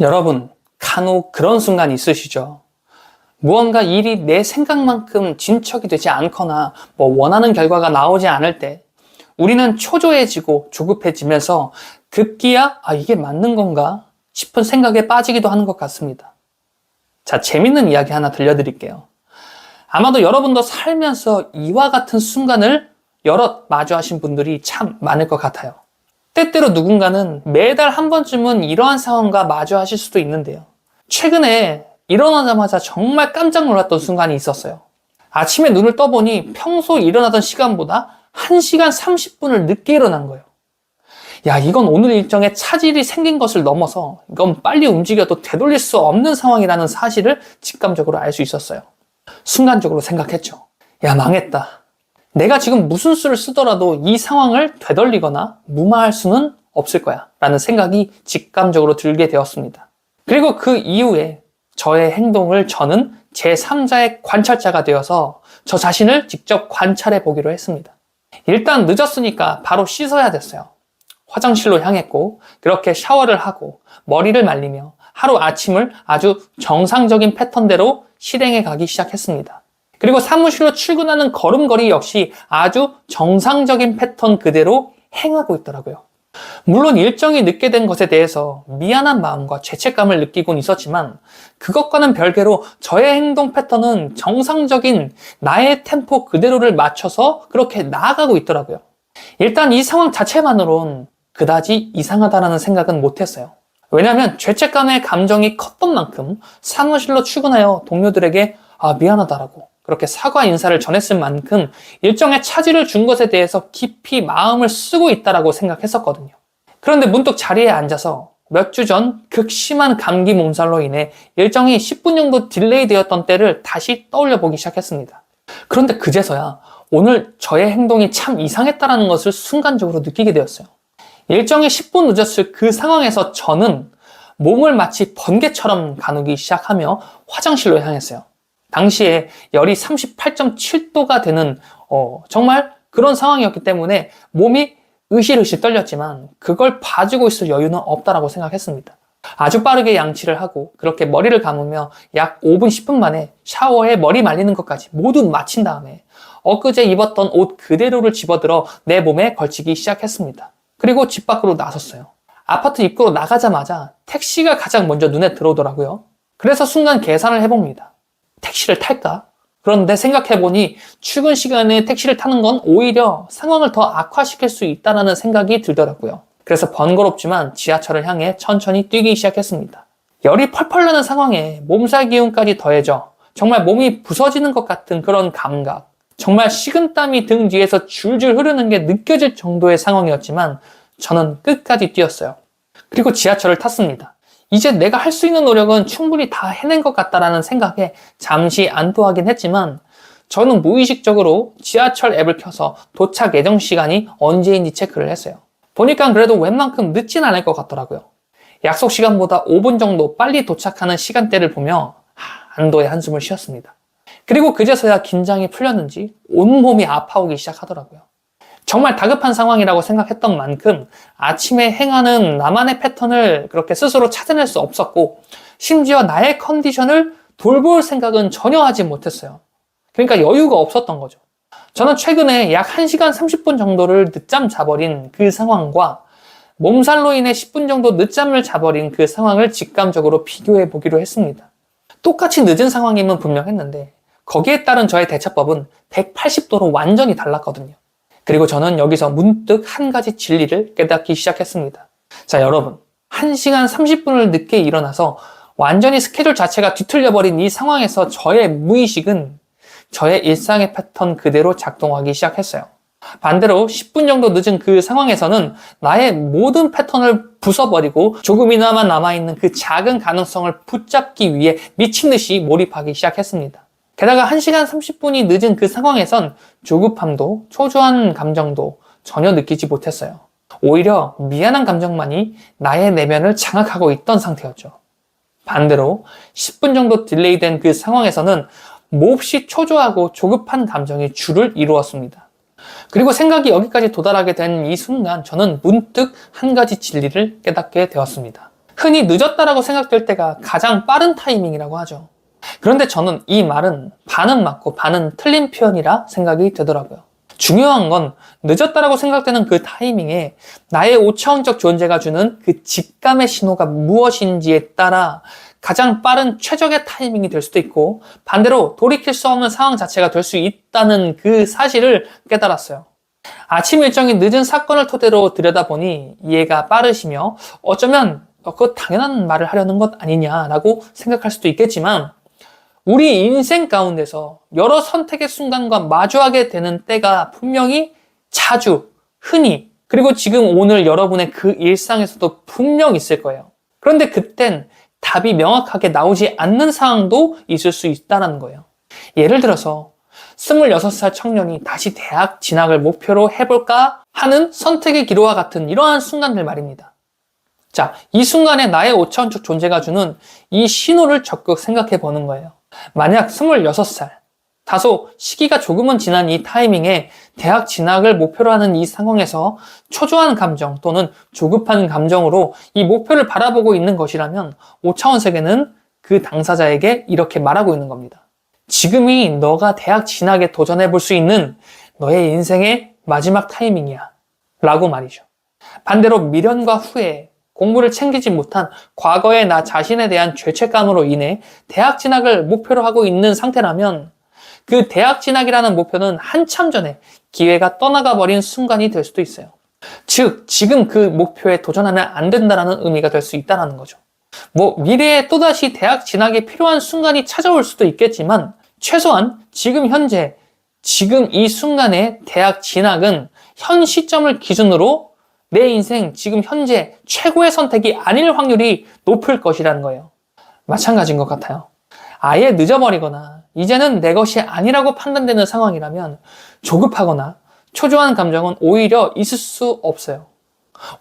여러분, 간혹 그런 순간 있으시죠? 무언가 일이 내 생각만큼 진척이 되지 않거나 원하는 결과가 나오지 않을 때 우리는 초조해지고 조급해지면서 급기야 이게 맞는 건가 싶은 생각에 빠지기도 하는 것 같습니다. 자, 재밌는 이야기 하나 들려드릴게요. 아마도 여러분도 살면서 이와 같은 순간을 여럿 마주하신 분들이 참 많을 것 같아요. 때때로 누군가는 매달 한 번쯤은 이러한 상황과 마주하실 수도 있는데요. 최근에 일어나자마자 정말 깜짝 놀랐던 순간이 있었어요. 아침에 눈을 떠보니 평소 일어나던 시간보다 1시간 30분을 늦게 일어난 거예요. 이건 오늘 일정에 차질이 생긴 것을 넘어서 이건 빨리 움직여도 되돌릴 수 없는 상황이라는 사실을 직감적으로 알 수 있었어요. 순간적으로 생각했죠. 망했다. 내가 지금 무슨 수를 쓰더라도 이 상황을 되돌리거나 무마할 수는 없을 거야 라는 생각이 직감적으로 들게 되었습니다. 그리고 그 이후에 저의 행동을 저는 제3자의 관찰자가 되어서 저 자신을 직접 관찰해 보기로 했습니다. 일단 늦었으니까 바로 씻어야 됐어요. 화장실로 향했고 그렇게 샤워를 하고 머리를 말리며 하루 아침을 아주 정상적인 패턴대로 실행해 가기 시작했습니다. 그리고 사무실로 출근하는 걸음걸이 역시 아주 정상적인 패턴 그대로 행하고 있더라고요. 물론 일정이 늦게 된 것에 대해서 미안한 마음과 죄책감을 느끼곤 있었지만 그것과는 별개로 저의 행동 패턴은 정상적인 나의 템포 그대로를 맞춰서 그렇게 나아가고 있더라고요. 일단 이 상황 자체만으론 그다지 이상하다는 생각은 못했어요. 왜냐하면 죄책감의 감정이 컸던 만큼 사무실로 출근하여 동료들에게 미안하다라고 그렇게 사과 인사를 전했을 만큼 일정에 차질을 준 것에 대해서 깊이 마음을 쓰고 있다라고 생각했었거든요. 그런데 문득 자리에 앉아서 몇 주 전 극심한 감기 몸살로 인해 일정이 10분 정도 딜레이 되었던 때를 다시 떠올려 보기 시작했습니다. 그런데 그제서야 오늘 저의 행동이 참 이상했다라는 것을 순간적으로 느끼게 되었어요. 일정이 10분 늦었을 그 상황에서 저는 몸을 마치 번개처럼 가누기 시작하며 화장실로 향했어요. 당시에 열이 38.7도가 되는 정말 그런 상황이었기 때문에 몸이 으실으실 떨렸지만 그걸 봐주고 있을 여유는 없다라고 생각했습니다. 아주 빠르게 양치를 하고 그렇게 머리를 감으며 약 5분 10분 만에 샤워에 머리 말리는 것까지 모두 마친 다음에 엊그제 입었던 옷 그대로를 집어들어 내 몸에 걸치기 시작했습니다. 그리고 집 밖으로 나섰어요. 아파트 입구로 나가자마자 택시가 가장 먼저 눈에 들어오더라고요. 그래서 순간 계산을 해봅니다. 택시를 탈까? 그런데 생각해보니 출근 시간에 택시를 타는 건 오히려 상황을 더 악화시킬 수 있다는 생각이 들더라고요. 그래서 번거롭지만 지하철을 향해 천천히 뛰기 시작했습니다. 열이 펄펄 나는 상황에 몸살 기운까지 더해져 정말 몸이 부서지는 것 같은 그런 감각, 정말 식은땀이 등 뒤에서 줄줄 흐르는 게 느껴질 정도의 상황이었지만 저는 끝까지 뛰었어요. 그리고 지하철을 탔습니다. 이제 내가 할 수 있는 노력은 충분히 다 해낸 것 같다라는 생각에 잠시 안도하긴 했지만 저는 무의식적으로 지하철 앱을 켜서 도착 예정 시간이 언제인지 체크를 했어요. 보니까 그래도 웬만큼 늦진 않을 것 같더라고요. 약속 시간보다 5분 정도 빨리 도착하는 시간대를 보며 안도의 한숨을 쉬었습니다. 그리고 그제서야 긴장이 풀렸는지 온몸이 아파오기 시작하더라고요. 정말 다급한 상황이라고 생각했던 만큼 아침에 행하는 나만의 패턴을 그렇게 스스로 찾아낼 수 없었고 심지어 나의 컨디션을 돌볼 생각은 전혀 하지 못했어요. 그러니까 여유가 없었던 거죠. 저는 최근에 약 1시간 30분 정도를 늦잠 자버린 그 상황과 몸살로 인해 10분 정도 늦잠을 자버린 그 상황을 직감적으로 비교해 보기로 했습니다. 똑같이 늦은 상황임은 분명했는데 거기에 따른 저의 대처법은 180도로 완전히 달랐거든요. 그리고 저는 여기서 문득 한 가지 진리를 깨닫기 시작했습니다. 자, 여러분. 1시간 30분을 늦게 일어나서 완전히 스케줄 자체가 뒤틀려버린 이 상황에서 저의 무의식은 저의 일상의 패턴 그대로 작동하기 시작했어요. 반대로 10분 정도 늦은 그 상황에서는 나의 모든 패턴을 부숴버리고 조금이나마 남아있는 그 작은 가능성을 붙잡기 위해 미친 듯이 몰입하기 시작했습니다. 게다가 1시간 30분이 늦은 그 상황에선 조급함도 초조한 감정도 전혀 느끼지 못했어요. 오히려 미안한 감정만이 나의 내면을 장악하고 있던 상태였죠. 반대로 10분 정도 딜레이된 그 상황에서는 몹시 초조하고 조급한 감정이 주를 이루었습니다. 그리고 생각이 여기까지 도달하게 된 이 순간 저는 문득 한 가지 진리를 깨닫게 되었습니다. 흔히 늦었다라고 생각될 때가 가장 빠른 타이밍이라고 하죠. 그런데 저는 이 말은 반은 맞고 반은 틀린 표현이라 생각이 되더라고요. 중요한 건 늦었다라고 생각되는 그 타이밍에 나의 5차원적 존재가 주는 그 직감의 신호가 무엇인지에 따라 가장 빠른 최적의 타이밍이 될 수도 있고, 반대로 돌이킬 수 없는 상황 자체가 될 수 있다는 그 사실을 깨달았어요. 아침 일정이 늦은 사건을 토대로 들여다보니 이해가 빠르시며 어쩌면 그거 당연한 말을 하려는 것 아니냐라고 생각할 수도 있겠지만, 우리 인생 가운데서 여러 선택의 순간과 마주하게 되는 때가 분명히 자주, 흔히, 그리고 지금 오늘 여러분의 그 일상에서도 분명 있을 거예요. 그런데 그땐 답이 명확하게 나오지 않는 상황도 있을 수 있다는 거예요. 예를 들어서 26살 청년이 다시 대학 진학을 목표로 해볼까 하는 선택의 기로와 같은 이러한 순간들 말입니다. 자, 이 순간에 나의 5차원적 존재가 주는 이 신호를 적극 생각해 보는 거예요. 만약 26살, 다소 시기가 조금은 지난 이 타이밍에 대학 진학을 목표로 하는 이 상황에서 초조한 감정 또는 조급한 감정으로 이 목표를 바라보고 있는 것이라면 5차원 세계는 그 당사자에게 이렇게 말하고 있는 겁니다. 지금이 너가 대학 진학에 도전해 볼 수 있는 너의 인생의 마지막 타이밍이야 라고 말이죠. 반대로 미련과 후회, 공부를 챙기지 못한 과거의 나 자신에 대한 죄책감으로 인해 대학 진학을 목표로 하고 있는 상태라면 그 대학 진학이라는 목표는 한참 전에 기회가 떠나가 버린 순간이 될 수도 있어요. 즉, 지금 그 목표에 도전하면 안 된다는 의미가 될 수 있다는 거죠. 미래에 또다시 대학 진학이 필요한 순간이 찾아올 수도 있겠지만 최소한 지금 현재, 지금 이 순간의 대학 진학은 현 시점을 기준으로 내 인생 지금 현재 최고의 선택이 아닐 확률이 높을 것이라는 거예요. 마찬가지인 것 같아요. 아예 늦어버리거나 이제는 내 것이 아니라고 판단되는 상황이라면 조급하거나 초조한 감정은 오히려 있을 수 없어요.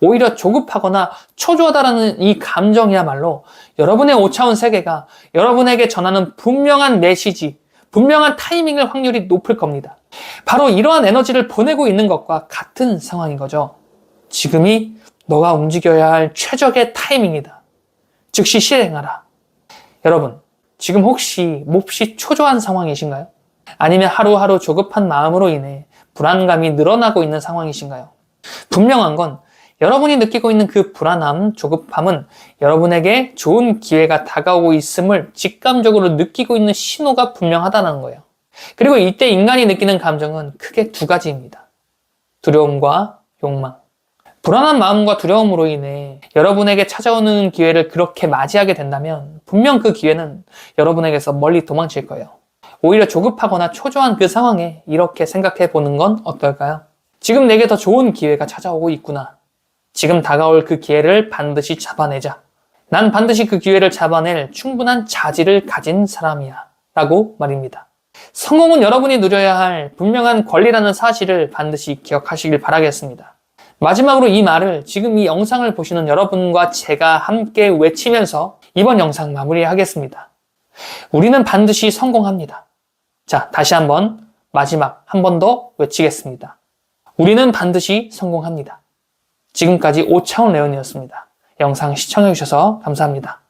오히려 조급하거나 초조하다라는 이 감정이야말로 여러분의 5차원 세계가 여러분에게 전하는 분명한 메시지, 분명한 타이밍일 확률이 높을 겁니다. 바로 이러한 에너지를 보내고 있는 것과 같은 상황인 거죠. 지금이 너가 움직여야 할 최적의 타이밍이다. 즉시 실행하라. 여러분, 지금 혹시 몹시 초조한 상황이신가요? 아니면 하루하루 조급한 마음으로 인해 불안감이 늘어나고 있는 상황이신가요? 분명한 건 여러분이 느끼고 있는 그 불안함, 조급함은 여러분에게 좋은 기회가 다가오고 있음을 직감적으로 느끼고 있는 신호가 분명하다는 거예요. 그리고 이때 인간이 느끼는 감정은 크게 두 가지입니다. 두려움과 욕망. 불안한 마음과 두려움으로 인해 여러분에게 찾아오는 기회를 그렇게 맞이하게 된다면 분명 그 기회는 여러분에게서 멀리 도망칠 거예요. 오히려 조급하거나 초조한 그 상황에 이렇게 생각해 보는 건 어떨까요? 지금 내게 더 좋은 기회가 찾아오고 있구나. 지금 다가올 그 기회를 반드시 잡아내자. 난 반드시 그 기회를 잡아낼 충분한 자질을 가진 사람이야. 라고 말입니다. 성공은 여러분이 누려야 할 분명한 권리라는 사실을 반드시 기억하시길 바라겠습니다. 마지막으로 이 말을 지금 이 영상을 보시는 여러분과 제가 함께 외치면서 이번 영상 마무리하겠습니다. 우리는 반드시 성공합니다. 자, 다시 한번 마지막 한 번 더 외치겠습니다. 우리는 반드시 성공합니다. 지금까지 5차원 레온이었습니다. 영상 시청해주셔서 감사합니다.